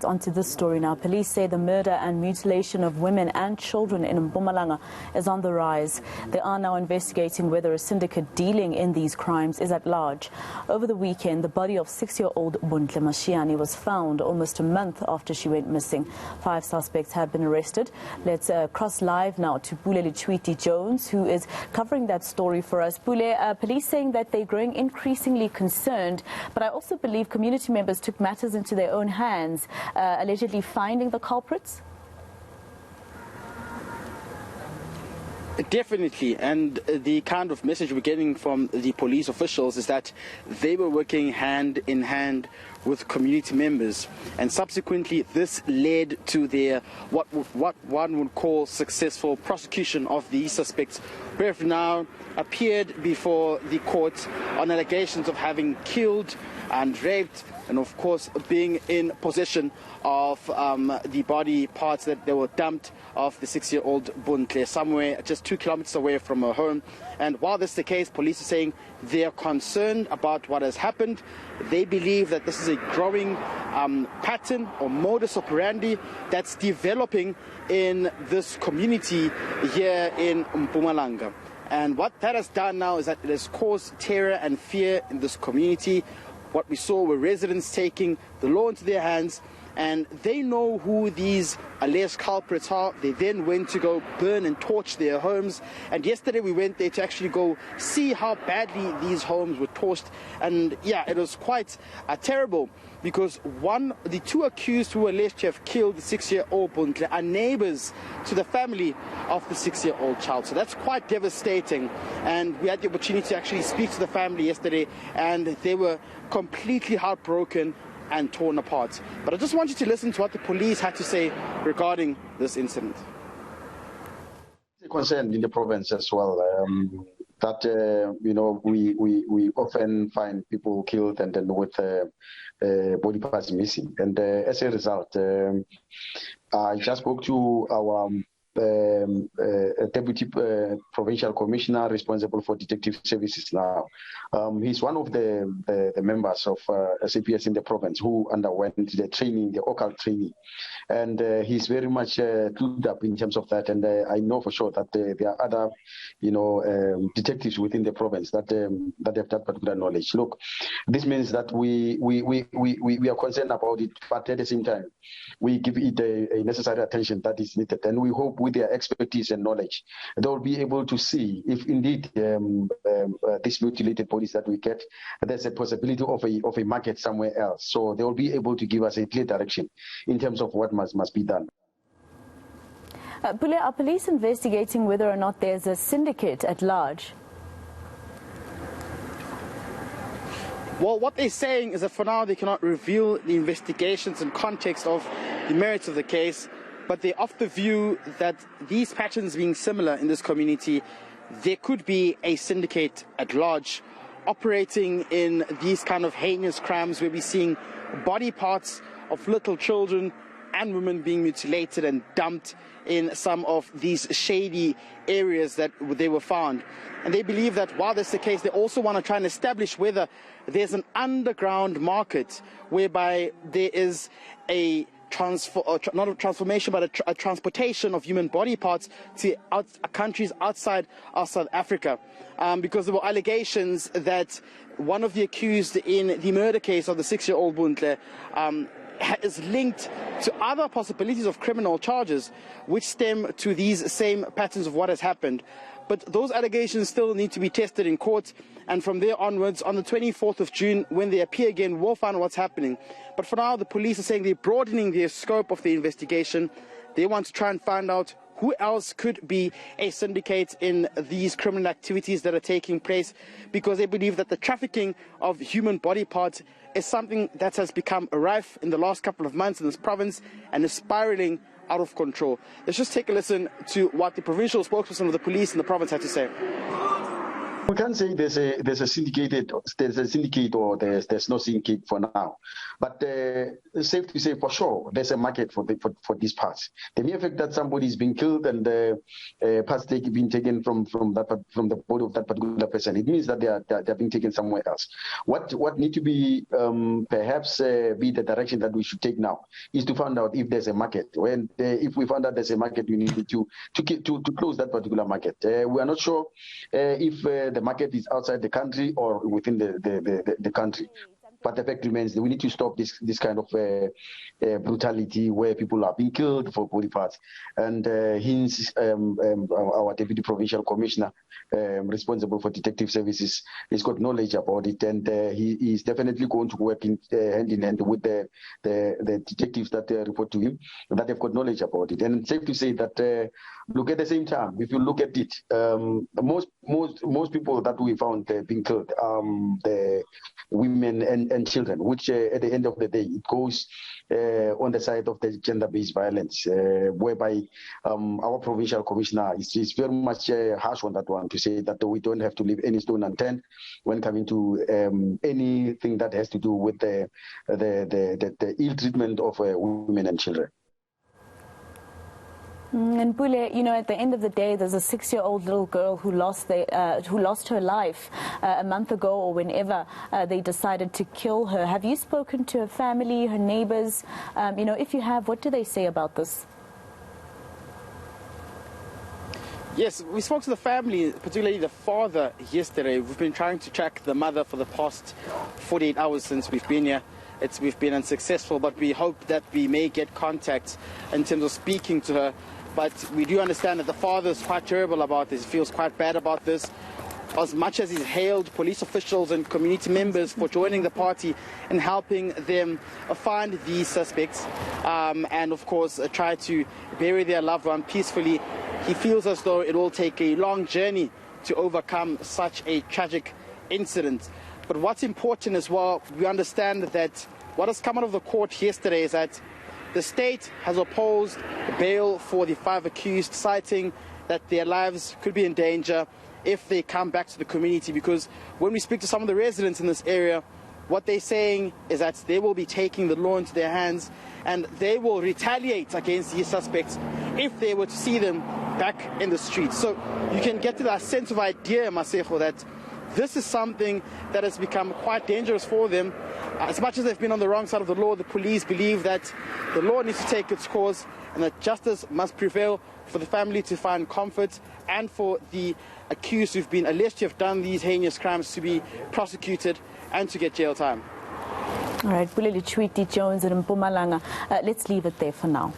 Onto this story now. Police say the murder and mutilation of women and children in Mpumalanga is on the rise. They are now investigating whether a syndicate dealing in these crimes is at large. Over the weekend, the body of 6-year-old Bontle Mashiyane was found almost a month after she went missing. 5 suspects have been arrested. Let's cross live now to Pule Letshwiti-Jones, who is covering that story for us. Pule, police saying that they're growing increasingly concerned, but I also believe community members took matters into their own hands, allegedly finding the culprits? Definitely, and the kind of message we're getting from the police officials is that they were working hand in hand with community members, and subsequently this led to their what one would call successful prosecution of these suspects, who have now appeared before the court on allegations of having killed and raped, and of course being in possession of the body parts that they were dumped of the 6-year-old Bontle somewhere just 2 kilometers away from her home. And while this is the case, police are saying they are concerned about what has happened. They believe that this is a growing pattern or modus operandi that's developing in this community here in Mpumalanga. And what that has done now is that it has caused terror and fear in this community. What we saw were residents taking the law into their hands, and they know who these alleged culprits are. They then went to go burn and torch their homes. And yesterday we went there to actually go see how badly these homes were torched. And yeah, it was quite terrible, because the 2 accused who were alleged to have killed the 6-year-old Bontle are neighbors to the family of the 6-year-old child. So that's quite devastating. And we had the opportunity to actually speak to the family yesterday, and they were completely heartbroken and torn apart. But I just want you to listen to what the police had to say regarding this incident. Concerned in the province as well, that you know, we often find people killed and then with body parts missing, and as a result, I just spoke to our Deputy Provincial Commissioner responsible for detective services now. He's one of the members of SAPS in the province who underwent the training, the occult training, and he's very much clued up in terms of that. And I know for sure that there are other, you know, detectives within the province that that have that particular knowledge. Look, this means that we are concerned about it, but at the same time, we give it a necessary attention that is needed, and we hope with their expertise and knowledge, they will be able to see if indeed these mutilated bodies that we get, there's a possibility of a market somewhere else. So they will be able to give us a clear direction in terms of what must be done. Pule, are police investigating whether or not there's a syndicate at large? Well, what they're saying is that for now they cannot reveal the investigations and context of the merits of the case, but they're of the view that these patterns being similar in this community, there could be a syndicate at large operating in these kind of heinous crimes, where we're seeing body parts of little children and women being mutilated and dumped in some of these shady areas that they were found. And they believe that while that's the case, they also want to try and establish whether there's an underground market whereby there is a not a transformation, but a transportation of human body parts to countries outside of South Africa. Because there were allegations that one of the accused in the murder case of the 6-year-old Bontle is linked to other possibilities of criminal charges which stem to these same patterns of what has happened. But those allegations still need to be tested in court, and from there onwards, on the 24th of June, when they appear again, we'll find out what's happening. But for now, the police are saying they're broadening their scope of the investigation. They want to try and find out who else could be a syndicate in these criminal activities that are taking place, because they believe that the trafficking of human body parts is something that has become rife in the last couple of months in this province and is spiraling out of control. Let's just take a listen to what the provincial spokesperson of the police in the province had to say. We can't say there's a syndicate or there's no syndicate for now, but it's safe to say for sure there's a market for these parts. The mere fact that somebody is being killed and parts being taken from the body of that particular person, it means that they're being taken somewhere else. What need to be perhaps be the direction that we should take now is to find out if there's a market. When if we find out there's a market, we need to close that particular market. We are not sure if the market is outside the country or within the country. But the fact remains that we need to stop this kind of brutality where people are being killed for body parts. And hence, our Deputy Provincial Commissioner responsible for detective services has got knowledge about it, and he is definitely going to work hand in hand with the detectives that report to him, that they've got knowledge about it. And it's safe to say that, look, at the same time, if you look at it, most people that we found being killed, the women and children, which at the end of the day, it goes on the side of the gender-based violence, whereby our provincial commissioner is very much harsh on that one, to say that we don't have to leave any stone unturned when coming to anything that has to do with the ill treatment of women and children. And Pule, you know, at the end of the day, there's a 6-year-old little girl who lost her life a month ago, or whenever they decided to kill her. Have you spoken to her family, her neighbors? You know, if you have, what do they say about this? Yes, we spoke to the family, particularly the father, yesterday. We've been trying to track the mother for the past 48 hours since we've been here. We've been unsuccessful, but we hope that we may get contact in terms of speaking to her. But we do understand that the father is quite terrible about this, feels quite bad about this. As much as he's hailed police officials and community members for joining the party and helping them find these suspects, and of course try to bury their loved one peacefully, he feels as though it will take a long journey to overcome such a tragic incident. But what's important as well, we understand that what has come out of the court yesterday is that the state has opposed bail for the 5 accused, citing that their lives could be in danger if they come back to the community. Because when we speak to some of the residents in this area, what they're saying is that they will be taking the law into their hands and they will retaliate against these suspects if they were to see them back in the streets. So you can get to that sense of idea, Maseko, that this is something that has become quite dangerous for them. As much as they've been on the wrong side of the law, the police believe that the law needs to take its course and that justice must prevail for the family to find comfort and for the accused who've been alleged to have done these heinous crimes to be prosecuted and to get jail time. All right, Pule Letshwiti-Jones in Mpumalanga. Let's leave it there for now.